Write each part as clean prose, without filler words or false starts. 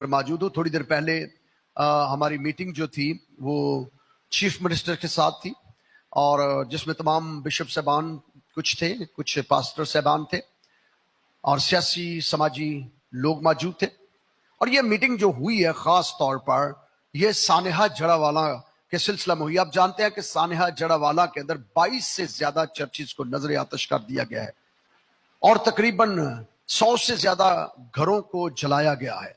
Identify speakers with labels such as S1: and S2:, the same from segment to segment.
S1: موجود ہوں. تھوڑی دیر پہلے ہماری میٹنگ جو تھی وہ چیف منسٹر کے ساتھ تھی اور جس میں تمام بشپ صاحبان کچھ تھے, کچھ پاسٹر صاحبان تھے اور سیاسی سماجی لوگ موجود تھے. اور یہ میٹنگ جو ہوئی ہے خاص طور پر یہ سانحہ جڑا والا کے سلسلہ میں ہوئی. آپ جانتے ہیں کہ سانحہ جڑا والا کے اندر 22 سے زیادہ چرچز کو نظر آتش کر دیا گیا ہے اور تقریباً 100 سے زیادہ گھروں کو جلایا گیا ہے.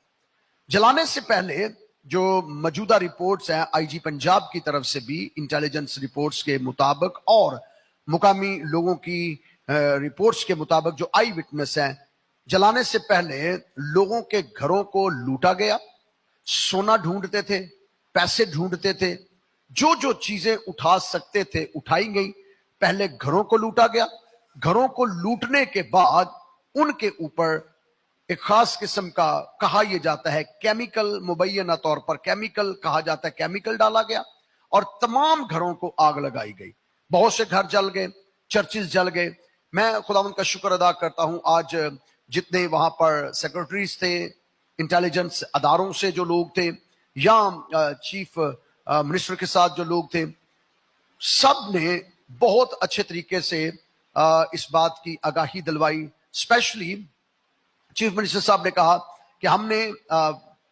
S1: جلانے سے پہلے جو موجودہ رپورٹس ہیں آئی جی پنجاب کی طرف سے بھی انٹیلیجنس رپورٹس کے مطابق اور مقامی لوگوں کی رپورٹس کے مطابق جو آئی وٹنس ہیں, جلانے سے پہلے لوگوں کے گھروں کو لوٹا گیا, سونا ڈھونڈتے تھے, پیسے ڈھونڈتے تھے, جو چیزیں اٹھا سکتے تھے اٹھائی گئی. پہلے گھروں کو لوٹا گیا, گھروں کو لوٹنے کے بعد ان کے اوپر ایک خاص قسم کا کہا یہ جاتا ہے کیمیکل, مبینہ طور پر کیمیکل کہا جاتا ہے, کیمیکل ڈالا گیا اور تمام گھروں کو آگ لگائی گئی. بہت سے گھر جل گئے, چرچز جل گئے. میں خداوند کا شکر ادا کرتا ہوں آج جتنے وہاں پر سیکرٹریز تھے, انٹیلیجنس اداروں سے جو لوگ تھے یا چیف منسٹر کے ساتھ جو لوگ تھے, سب نے بہت اچھے طریقے سے اس بات کی آگاہی دلوائی. اسپیشلی چیف منسٹر صاحب نے کہا کہ ہم نے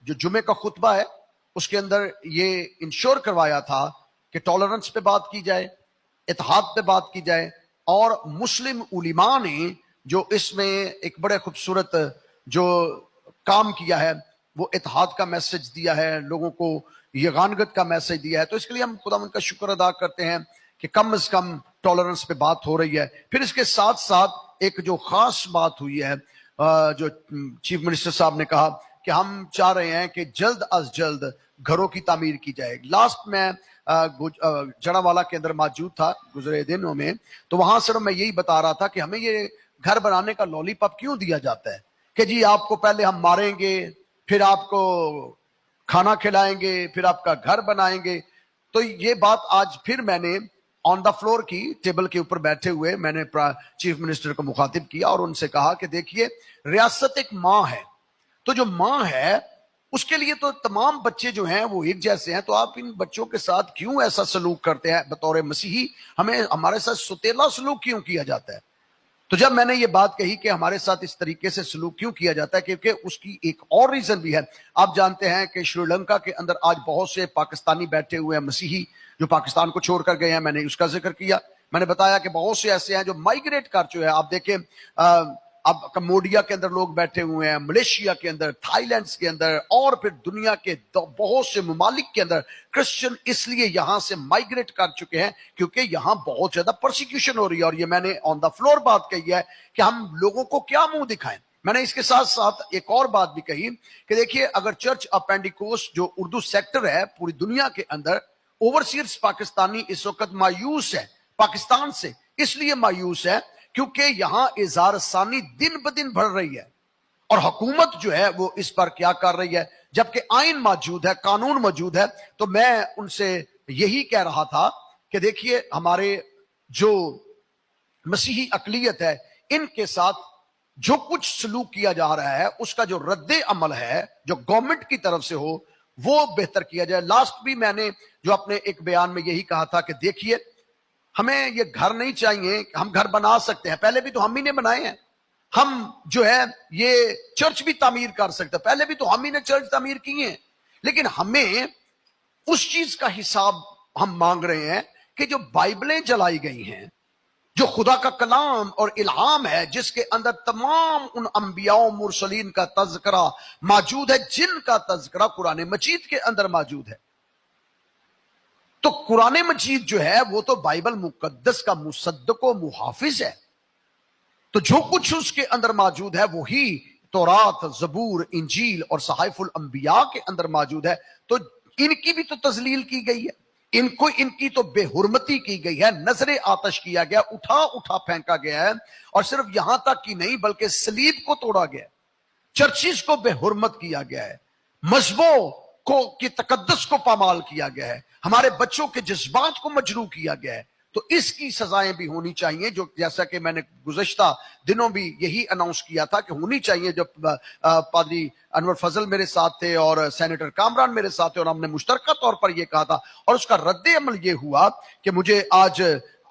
S1: جو جمعے کا خطبہ ہے اس کے اندر یہ انشور کروایا تھا کہ ٹالرنس پہ بات کی جائے, اتحاد پہ بات کی جائے, اور مسلم علماء نے جو اس میں ایک بڑے خوبصورت جو کام کیا ہے وہ اتحاد کا میسج دیا ہے, لوگوں کو یگانگت کا میسج دیا ہے. تو اس کے لیے ہم خداوند کا شکر ادا کرتے ہیں کہ کم از کم ٹالرنس پہ بات ہو رہی ہے. پھر اس کے ساتھ ساتھ ایک جو خاص بات ہوئی ہے, جو چیف منسٹر صاحب نے کہا کہ ہم چاہ رہے ہیں کہ جلد از جلد گھروں کی تعمیر کی جائے. لاسٹ میں جڑا والا کے اندر موجود تھا گزرے دنوں میں, تو وہاں صرف میں یہی بتا رہا تھا کہ ہمیں یہ گھر بنانے کا لولی پاپ کیوں دیا جاتا ہے کہ جی آپ کو پہلے ہم ماریں گے, پھر آپ کو کھانا کھلائیں گے, پھر آپ کا گھر بنائیں گے. تو یہ بات آج پھر میں نے آن دا فلور کی ٹیبل کے اوپر بیٹھے ہوئے میں نے چیف منسٹر کو مخاطب کیا اور ان سے کہا کہ دیکھیے ریاست ایک ماں ہے, تو جو ماں ہے اس کے لیے تو تمام بچے جو ہیں وہ ایک جیسے ہیں, تو آپ ان بچوں کے ساتھ کیوں ایسا سلوک کرتے ہیں؟ بطور مسیحی ہمیں ہمارے ساتھ ستیلا سلوک کیوں کیا جاتا ہے؟ تو جب میں نے یہ بات کہی کہ ہمارے ساتھ اس طریقے سے سلوک کیوں کیا جاتا ہے, کیونکہ اس کی ایک اور ریزن بھی ہے. آپ جانتے ہیں کہ شری لنکا کے اندر آج بہت سے پاکستانی بیٹھے ہوئے ہیں, مسیحی جو پاکستان کو چھوڑ کر گئے ہیں. میں نے اس کا ذکر کیا, میں نے بتایا کہ بہت سے ایسے ہیں جو مائگریٹ کر چکے ہیں. آپ دیکھیں اب کمبوڈیا کے اندر لوگ بیٹھے ہوئے ہیں, ملیشیا کے اندر, تھائی لینڈ کے اندر, اور پھر دنیا کے بہت سے ممالک کے اندر کرسچن اس لیے یہاں سے مائگریٹ کر چکے ہیں کیونکہ یہاں بہت زیادہ پرسیکیوشن ہو رہی ہے. اور یہ میں نے آن دا فلور بات کہی ہے کہ ہم لوگوں کو کیا منہ دکھائیں. میں نے اس کے ساتھ ساتھ ایک اور بات بھی کہی کہ دیکھیے اگر چرچ آف پینٹیکوسٹ جو اردو سیکٹر ہے پوری دنیا کے اندر, اوورسیئرز پاکستانی اس وقت مایوس ہے پاکستان سے. اس لیے مایوس ہے کیونکہ یہاں اظہار ثانی دن بدن بڑھ رہی ہے اور حکومت جو ہے وہ اس پر کیا کر رہی ہے, جبکہ آئین موجود ہے, قانون موجود ہے. تو میں ان سے یہی کہہ رہا تھا کہ دیکھیے ہمارے جو مسیحی اقلیت ہے ان کے ساتھ جو کچھ سلوک کیا جا رہا ہے اس کا جو رد عمل ہے جو گورنمنٹ کی طرف سے ہو وہ بہتر کیا جائے. لاسٹ بھی میں نے جو اپنے ایک بیان میں یہی کہا تھا کہ دیکھیے ہمیں یہ گھر نہیں چاہیے, ہم گھر بنا سکتے ہیں, پہلے بھی تو ہم ہی نے بنائے ہیں. ہم جو ہے یہ چرچ بھی تعمیر کر سکتے ہیں, پہلے بھی تو ہم ہی نے چرچ تعمیر کی ہیں. لیکن ہمیں اس چیز کا حساب ہم مانگ رہے ہیں کہ جو بائبلیں جلائی گئی ہیں, جو خدا کا کلام اور الہام ہے جس کے اندر تمام ان انبیاء و مرسلین کا تذکرہ موجود ہے, جن کا تذکرہ قرآن مجید کے اندر موجود ہے. تو قرآن مجید جو ہے وہ تو بائبل مقدس کا مصدق و محافظ ہے. تو جو کچھ اس کے اندر موجود ہے وہی تورات, زبور, انجیل اور صحائف الانبیاء کے اندر موجود ہے. تو ان کی بھی تو تذلیل کی گئی ہے, ان کی تو بے حرمتی کی گئی ہے, نظر آتش کیا گیا, اٹھا پھینکا گیا ہے. اور صرف یہاں تک کی نہیں بلکہ صلیب کو توڑا گیا, چرچز کو بے حرمت کیا گیا ہے, مذہبوں کی تقدس کو پامال کیا گیا ہے, ہمارے بچوں کے جذبات کو مجروح کیا گیا ہے. تو اس کی سزائیں بھی ہونی چاہیے, جو جیسا کہ میں نے گزشتہ دنوں بھی یہی اناؤنس کیا تھا کہ ہونی چاہیے. جب پادری انور فضل میرے ساتھ تھے اور سینیٹر کامران میرے ساتھ تھے, اور ہم نے مشترکہ طور پر یہ کہا تھا, اور اس کا رد عمل یہ ہوا کہ مجھے آج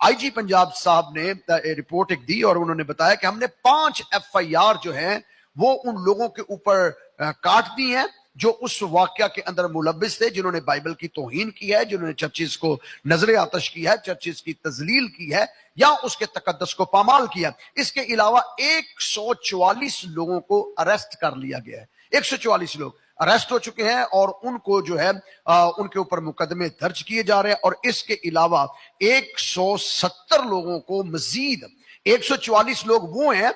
S1: آئی جی پنجاب صاحب نے رپورٹ ایک دی اور انہوں نے بتایا کہ ہم نے 5 FIR جو ہیں وہ ان لوگوں کے اوپر کاٹ دی ہیں جو اس واقعہ کے اندر ملوث تھے, جنہوں نے بائبل کی توہین کی ہے, جنہوں نے چرچز کو نظر آتش کی ہے, چرچز کی تذلیل کی ہے یا اس کے تقدس کو پامال کیا. اس کے علاوہ 144 لوگوں کو اریسٹ کر لیا گیا ہے. 144 لوگ اریسٹ ہو چکے ہیں اور ان کو جو ہے ان کے اوپر مقدمے درج کیے جا رہے ہیں. اور اس کے علاوہ 170 لوگوں کو مزید 144 لوگ وہ ہیں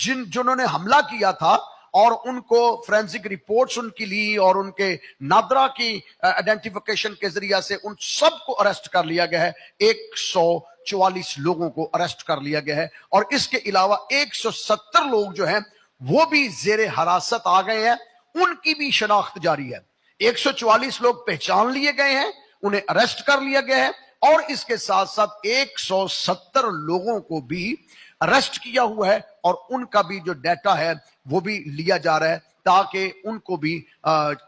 S1: جنہوں نے حملہ کیا تھا اور ان کو فرینسک رپورٹس ان کی لی اور ان کے نادرا کی آئیڈینٹیفیکیشن کے ذریعہ سے ان سب کو اریسٹ کر لیا گیا ہے. 144 لوگوں کو اریسٹ کر لیا گیا ہے. اور اس کے علاوہ 170 لوگ جو ہیں وہ بھی زیر حراست آ گئے ہیں, ان کی بھی شناخت جاری ہے. 144 لوگ پہچان لیے گئے ہیں, انہیں اریسٹ کر لیا گیا ہے, اور اس کے ساتھ ساتھ 170 لوگوں کو بھی اریسٹ کیا ہوا ہے اور ان کا بھی جو ڈیٹا ہے وہ بھی لیا جا رہا ہے تاکہ ان کو بھی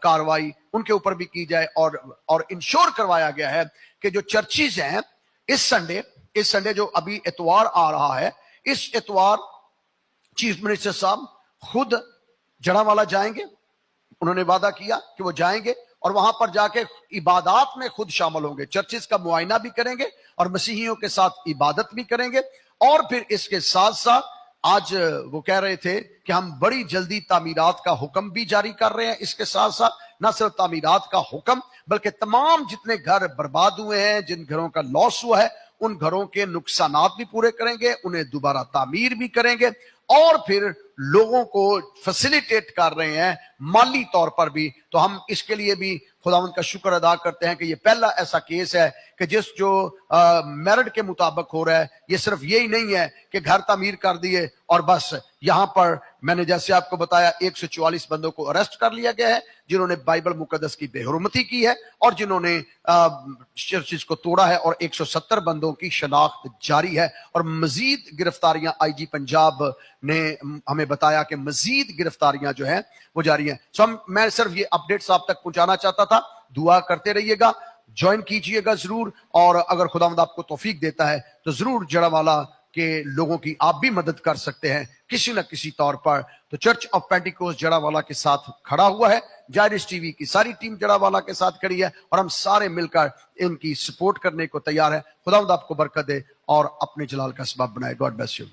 S1: کاروائی ان کے اوپر بھی کی جائے. اور انشور کروایا گیا ہے کہ جو چرچز ہیں اس سنڈے جو ابھی اتوار آ رہا ہے, اس اتوار چیف منسٹر صاحب خود جڑاوالا جائیں گے. انہوں نے وعدہ کیا کہ وہ جائیں گے اور وہاں پر جا کے عبادات میں خود شامل ہوں گے, چرچز کا معائنہ بھی کریں گے اور مسیحیوں کے ساتھ عبادت بھی کریں گے. اور پھر اس کے ساتھ ساتھ آج وہ کہہ رہے تھے کہ ہم بڑی جلدی تعمیرات کا حکم بھی جاری کر رہے ہیں. اس کے ساتھ ساتھ نہ صرف تعمیرات کا حکم بلکہ تمام جتنے گھر برباد ہوئے ہیں, جن گھروں کا لاس ہوا ہے, ان گھروں کے نقصانات بھی پورے کریں گے, انہیں دوبارہ تعمیر بھی کریں گے, اور پھر لوگوں کو فیسیلیٹیٹ کر رہے ہیں مالی طور پر بھی. تو ہم اس کے لیے بھی خداوند کا شکر ادا کرتے ہیں کہ یہ پہلا ایسا کیس ہے کہ جو میرٹ کے مطابق ہو رہا ہے. یہ صرف یہی نہیں ہے کہ گھر تعمیر کر دیے اور بس. یہاں پر میں نے جیسے آپ کو بتایا 144 بندوں کو اریسٹ کر لیا گیا ہے جنہوں نے بائبل مقدس کی بے حرمتی کی ہے اور جنہوں نے چرچز کو توڑا ہے, اور 170 بندوں کی شناخت جاری ہے. اور مزید گرفتاریاں آئی جی پنجاب نے ہمیں بتایا کہ مزید گرفتاریاں جو ہیں وہ جاری ہیں. میں صرف یہ اپڈیٹس آپ تک پہنچانا چاہتا تھا. دعا کرتے رہیے گا, جوائن کیجئے گا ضرور, اور اگر خداوند آپ کو توفیق دیتا ہے تو ضرور جڑاوالا کے لوگوں کی آپ بھی مدد کر سکتے ہیں کسی نہ کسی طور پر. تو چرچ آف پینٹیکوسٹ جڑاوالا کے ساتھ کھڑا ہوا ہے, جائرس ٹی وی کی ساری ٹیم جڑاوالا کے ساتھ کھڑی ہے, اور ہم سارے مل کر ان کی سپورٹ کرنے کو تیار ہے. خداوند آپ کو برکت دے اور اپنے جلال کا سبب بنائے. God bless you.